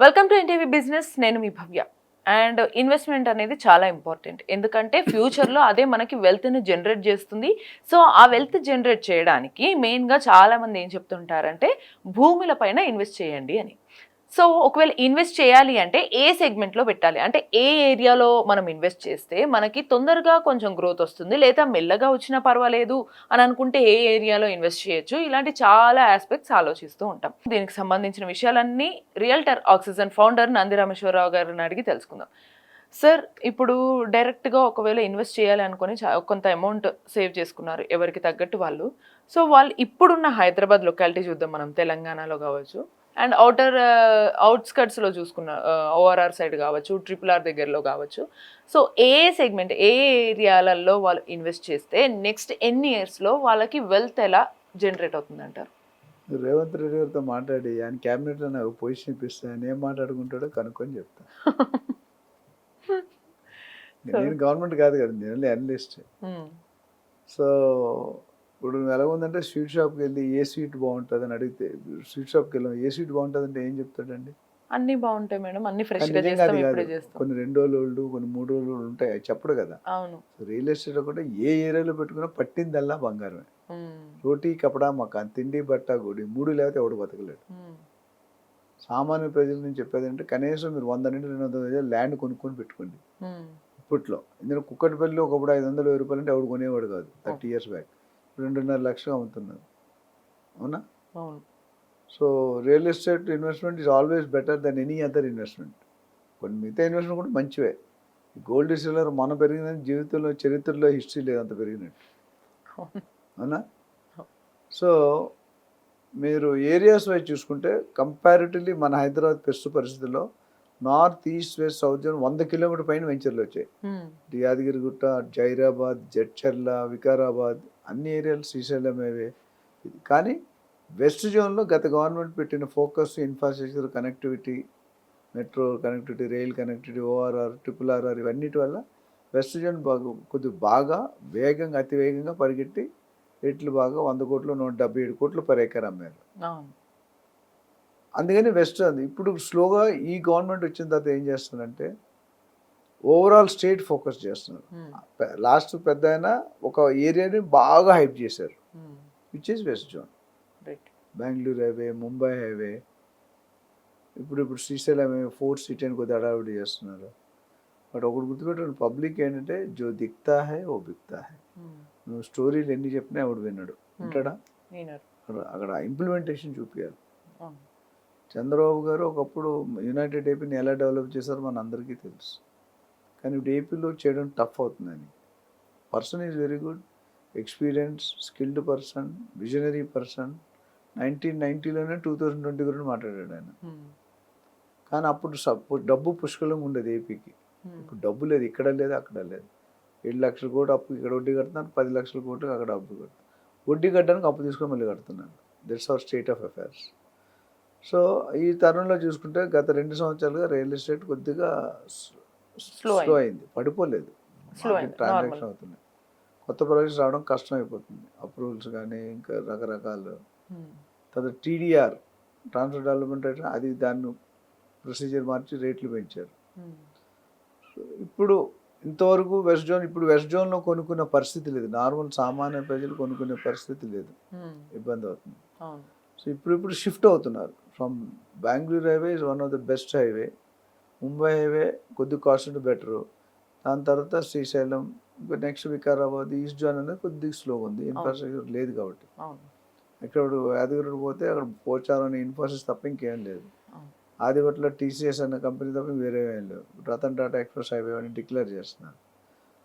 Welcome to NTV business. నేను మీ భవ్య. And investment అనేది చాలా ఇంపార్టెంట్. ఎందుకంటే ఫ్యూచర్లో అదే మనకి వెల్త్ని జనరేట్ చేస్తుంది. సో ఆ వెల్త్ జనరేట్ చేయడానికి మెయిన్గా చాలామంది ఏం చెప్తుంటారంటే భూముల పైన ఇన్వెస్ట్ చేయండి అని. సో ఒకవేళ ఇన్వెస్ట్ చేయాలి అంటే ఏ సెగ్మెంట్లో పెట్టాలి, అంటే ఏ ఏరియాలో మనం ఇన్వెస్ట్ చేస్తే మనకి తొందరగా కొంచెం గ్రోత్ వస్తుంది, లేదా మెల్లగా వచ్చినా పర్వాలేదు అని అనుకుంటే ఏ ఏరియాలో ఇన్వెస్ట్ చేయొచ్చు, ఇలాంటి చాలా ఆస్పెక్ట్స్ ఆలోచిస్తూ ఉంటాం. దీనికి సంబంధించిన విషయాలన్నీ realtor oxygen founder Nandi Rameshwar Rao గారిని అడిగి తెలుసుకుందాం. సార్, ఇప్పుడు డైరెక్ట్గా ఒకవేళ ఇన్వెస్ట్ చేయాలి అనుకుని కొంత అమౌంట్ సేవ్ చేసుకున్నారు ఎవరికి తగ్గట్టు వాళ్ళు. సో వాళ్ళు ఇప్పుడున్న హైదరాబాద్ లొకాలిటీ చూద్దాం, మనం తెలంగాణలో కావచ్చు అండ్ అవుట్స్కట్స్లో చూసుకున్న ఓఆర్ఆర్ సైడ్ కావచ్చు, ట్రిపుల్ ఆర్ దగ్గరలో కావచ్చు. సో ఏ సెగ్మెంట్, ఏ ఏరియాలలో వాళ్ళు ఇన్వెస్ట్ చేస్తే నెక్స్ట్ ఎన్ని ఇయర్స్లో వాళ్ళకి వెల్త్ ఎలా జనరేట్ అవుతుంది అంటారు? రేవంత్ రెడ్డి గారితో మాట్లాడి ఆయన క్యాబినెట్లో నాకు పొజిషన్ ఇప్పిస్తే ఆయన ఏం మాట్లాడుకుంటాడో కనుక్కొని చెప్తా. నేను గవర్నమెంట్ కాదు కదా, నేను అనలిస్ట్. సో ఇప్పుడు నువ్వు ఎలా ఉందంటే స్వీట్ షాప్కి వెళ్ళి ఏ స్వీట్ బాగుంటుంది అని అడిగితే, స్వీట్ షాప్కి వెళ్ళాం ఏ స్వీట్ బాగుంటుంది అంటే ఏం చెప్తాడండి? అన్ని బాగుంటాయి మేడం, అన్ని ఫ్రెష్ గా నిజంగా చేస్తాం, అది కాదు. ఇప్పుడే చేస్తాం. కొన్ని 2 రోజులు ఓల్డ్, కొన్ని 3 రోజులు old ఉంటాయి, అది చెప్పడు కదా. అవును. రియల్ ఎస్టేట్ కూడా ఏ ఏరియాలో పెట్టుకున్నా పట్టిందల్లా బంగారమే. రోటీ కపడా మకాన్, తిండి బట్ట గుడి, 3 లేకపోతే ఎవడు బతకలేడు. సామాన్య ప్రజల నుంచి చెప్పేది అంటే కనీసం మీరు 100 నుండి 200 గజాలు ల్యాండ్ కొనుక్కొని పెట్టుకోండి. ఇప్పట్లో ఇందులో కుక్కటిపల్లి ఒకప్పుడు 500,000 రూపాయలు అంటే ఎవడు కొనేవాడు కాదు 30 years బ్యాక్. 2.5 లక్షలు అమ్ముతున్నారు, అవునా? So real estate investment is always better then any other investment. కొన్ని మిగతా ఇన్వెస్ట్మెంట్ కూడా మంచివే. గోల్డ్ సిల్వర్ మన పెరిగినది జీవితంలో చరిత్రలో హిస్టరీ లేదు అంత పెరిగినట్టు, అవునా? సో మీరు ఏరియాస్ వైజ్ చూసుకుంటే కంపారిటివ్లీ మన హైదరాబాద్ ప్రస్తుత పరిస్థితుల్లో north, east, west, south zone 100 kilometre పైన వెంచర్లు వచ్చాయి. యాదగిరిగుట్ట, జైరాబాద్, జడ్చర్ల, వికారాబాద్ అన్ని ఏరియాలు శ్రీశైలం అవే. కానీ వెస్ట్ జోన్లో గత గవర్నమెంట్ పెట్టిన focus infrastructure, connectivity, metro connectivity, rail connectivity, ORR, triple RR ఇవన్నిటి వల్ల వెస్ట్ జోన్ బాగా వేగంగా, అతి వేగంగా పరిగెట్టి రేట్లు బాగా 100 కోట్లు 177 కోట్లు పర్ ఎకర్ అమ్మారు. అందుకని వెస్ట్ అది ఇప్పుడు స్లోగా ఈ గవర్నమెంట్ వచ్చిన తర్వాత ఏం చేస్తుందంటే ఓవరాల్ స్టేట్ ఫోకస్ చేస్తున్నారు. లాస్ట్ పెద్ద అయినా ఒక ఏరియాని బాగా హైప్ చేశారు, which is west zone. Bengaluru highway, Mumbai highway, ఇప్పుడు శ్రీశైలం ఫోర్త్ సిటీ అని కొద్దిగా అడావిడి చేస్తున్నారు. బట్ ఒకటి గుర్తుపెట్టిన పబ్లిక్ ఏంటంటే జో దిక్తా హై ఓ బిక్తా హై. నువ్వు స్టోరీలు ఎన్ని చెప్పినా ఎవడు విన్నాడు, వింటాడా? అక్కడ ఇంప్లిమెంటేషన్ చూపించాలి. చంద్రబాబు గారు ఒకప్పుడు యునైటెడ్ ఏపీని ఎలా డెవలప్ చేశారో మన అందరికీ తెలుసు. కానీ ఇప్పుడు ఏపీలో చేయడం టఫ్ అవుతుందని. Person is very good, experience, skilled person, visionary person. 1990లోనే 2020 గురించి మాట్లాడాడు ఆయన. కానీ అప్పుడు డబ్బు పుష్కలంగా ఉండేది ఏపీకి. ఇప్పుడు డబ్బు లేదు, ఇక్కడ లేదు, అక్కడ లేదు. 7 లక్షల కోట్లు అప్పు ఇక్కడ వడ్డీ కడుతున్నారు, 10 లక్షల కోట్లు అక్కడ అప్పు కడుతున్నారు. వడ్డీ కట్టడానికి అప్పు తీసుకొని మళ్ళీ కడుతున్నారు. That's our state of affairs. So ఈ తరుణంలో చూసుకుంటే గత 2 సంవత్సరాలుగా రియల్ ఎస్టేట్ కొద్దిగా స్లో అయింది, పడిపోలేదు, ట్రాన్సాక్షన్ అవుతున్నాయి. కొత్త ప్రాజెక్ట్స్ రావడం కష్టం అయిపోతుంది, అప్రూవల్స్ కానీ ఇంకా రకరకాలు. తర్వాత టీడీఆర్, ట్రాన్స్ఫర్ డెవలప్మెంట్ రేట్, అది దాన్ని ప్రొసీజర్ మార్చి రేట్లు పెంచారు. ఇప్పుడు ఇంతవరకు వెస్ట్ జోన్, ఇప్పుడు వెస్ట్ జోన్లో కొనుక్కునే పరిస్థితి లేదు, నార్మల్ సామాన్య ప్రజలు కొనుక్కునే పరిస్థితి లేదు, ఇబ్బంది అవుతుంది. సో ఇప్పుడు షిఫ్ట్ అవుతున్నారు. From Bengaluru highway is one of the best highway, Mumbai highway కొద్ది కాస్ట్ బెటరు, దాని తర్వాత శ్రీశైలం, ఇంకా నెక్స్ట్ వికారాబాద్. ఈస్ట్ జోన్ అనేది కొద్దిగా స్లోగా ఉంది, ఇన్ఫ్రాస్ట్రక్చర్ లేదు కాబట్టి. ఇక్కడ యాదగిరి పోతే అక్కడ పోచారం ఇన్ఫోసిస్ తప్ప ఇంకేం లేదు. ఆదివట్లో టీసీఎస్ అనే కంపెనీ తప్ప వేరే ఏం లేవు. రతన్ టాటా ఎక్స్ప్రెస్ హైవే అని డిక్లేర్ చేస్తున్నారు.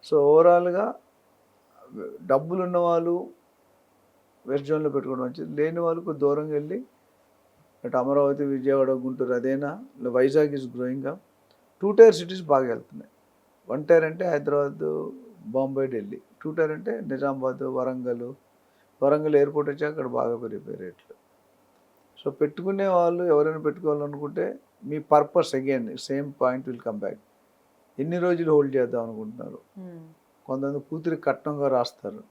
సో ఓవరాల్గా డబ్బులు ఉన్న వాళ్ళు వెస్ట్ జోన్లో పెట్టుకోవడం మంచిది, లేని వాళ్ళకు దూరంగా వెళ్ళి అటు అమరావతి, విజయవాడ, గుంటూరు అదేనా, Vizag is growing up. 2 tier cities బాగా వెళ్తున్నాయి. 1 tier అంటే హైదరాబాద్, బాంబే, ఢిల్లీ. 2 tier అంటే నిజామాబాద్, వరంగల్ ఎయిర్పోర్ట్ వచ్చాక అక్కడ బాగా పెరిగిపోయే రేట్లు. సో పెట్టుకునే వాళ్ళు ఎవరైనా పెట్టుకోవాలనుకుంటే మీ purpose again same point will come back. ఎన్ని రోజులు హోల్డ్ చేద్దాం అనుకుంటున్నారు? కొంతమంది కూతురి కట్నంగా రాస్తారు,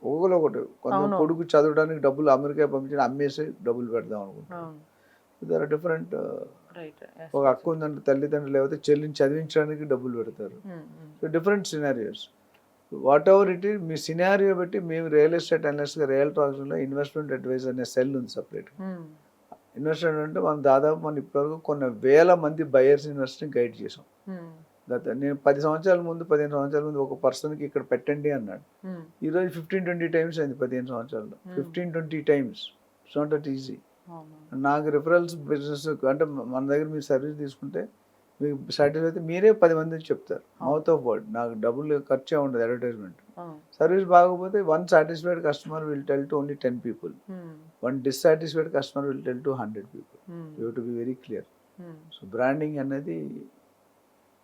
ఒకటి కొంతమంది కొడుకు చదవడానికి డబ్బులు అమెరికా పంపించి అమ్మేసి డబ్బులు పెడదాం అనుకుంటున్నారు. There are different right. ఒక అక్క ఉందంటే తల్లిదండ్రులు లేకపోతే చెల్లిని చదివించడానికి డబ్బులు పెడతారు. So different scenarios. Whatever it is, మీ సినారియో బట్టి మేము రియల్ ఎస్టేట్ అనలిస్ట్గా రియల్ ట్రాన్సాక్షన్లో ఇన్వెస్ట్మెంట్ అడ్వైజర్ అనే సెల్ ఉంది సపరేట్. ఇన్వెస్ట్మెంట్ అంటే మనం ఇప్పటివరకు కొన్ని వేల మంది బయర్స్ ఇన్వెస్టర్ని గైడ్ చేసాం. నేను 10 సంవత్సరాల ముందు 15 సంవత్సరాల ముందు ఒక పర్సన్కి ఇక్కడ పెట్టండి అన్నాడు. ఈరోజు 15-20 టైమ్స్ అయింది 15 సంవత్సరాల్లో. 15-20 times. It's not that easy. నాకు రిఫరల్స్ బిజినెస్ అంటే మన దగ్గర మీరు సర్వీస్ తీసుకుంటే మీకు సాటిస్ఫై అయితే మీరే 10 మందికి చెప్తారు. Mouth of word. నాకు డబ్బులు ఖర్చే ఉండదు అడ్వర్టైజ్మెంట్. సర్వీస్ బాగోపోతే 1 satisfied customer will tell to only 10 people. 1 dissatisfied customer will tell to 100 people. You have to be very clear. So branding అనేది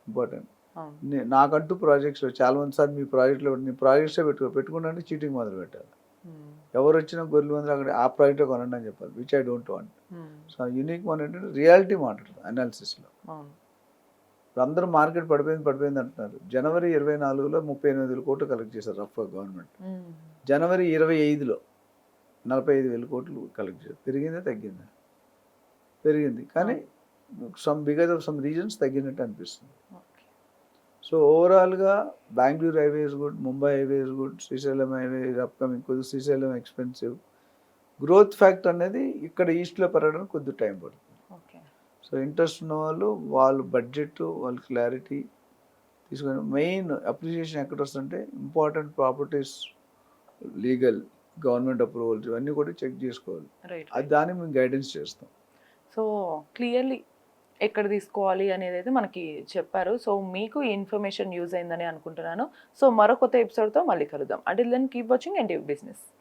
ఇంపార్టెంట్. నాకంటూ ప్రాజెక్ట్స్ చాలా మంది సార్ మీ ప్రాజెక్ట్లో నీ ప్రాజెక్ట్సే పెట్టుకుంటే చీటింగ్ మొదలు పెట్టాలి. ఎవరు వచ్చినా గొర్రెలు మంది అక్కడ ఆ ప్రాజెక్టే కొనండి అని చెప్పాలి, which I don't want. So unique one ఏంటంటే రియాలిటీ మాట్లాడుతుంది అనాలిసిస్లో. ఇప్పుడు అందరూ మార్కెట్ పడిపోయింది అంటున్నారు. జనవరి 24లో 38,000 కోట్లు కలెక్ట్ చేశారు రఫ్గా గవర్నమెంట్. జనవరి 25లో 45,000 కోట్లు కలెక్ట్ చేశారు. పెరిగిందా తగ్గిందా? పెరిగింది, కానీ బికాజ్ ఆఫ్ సమ్ రీజన్స్ తగ్గినట్టు అనిపిస్తుంది. సో ఓవరాల్గా Bengaluru highway is good, Mumbai highway is good, Srisailam highway upcoming. కొద్దిగా శ్రీశైలం ఎక్స్పెన్సివ్. గ్రోత్ ఫ్యాక్టర్ అనేది ఇక్కడ ఈస్ట్లో పెరగడానికి కొద్దిగా టైం పడుతుంది. సో ఇంట్రెస్ట్ ఉన్న వాళ్ళు బడ్జెట్, వాళ్ళ క్లారిటీ తీసుకొని మెయిన్ అప్రిషియేషన్ ఎక్కడ వస్తుంటే important properties, legal, government approvals ఇవన్నీ కూడా చెక్ చేసుకోవాలి. అది దాన్ని మేము గైడెన్స్ చేస్తాం. సో క్లియర్లీ ఎక్కడ తీసుకోవాలి అనేది అయితే మనకి చెప్పారు. సో మీకు ఈ ఇన్ఫర్మేషన్ యూజ్ అయిందని అనుకుంటున్నాను. సో మరో కొత్త ఎపిసోడ్తో మళ్ళీ కలుద్దాం. Until then keep watching NTV business.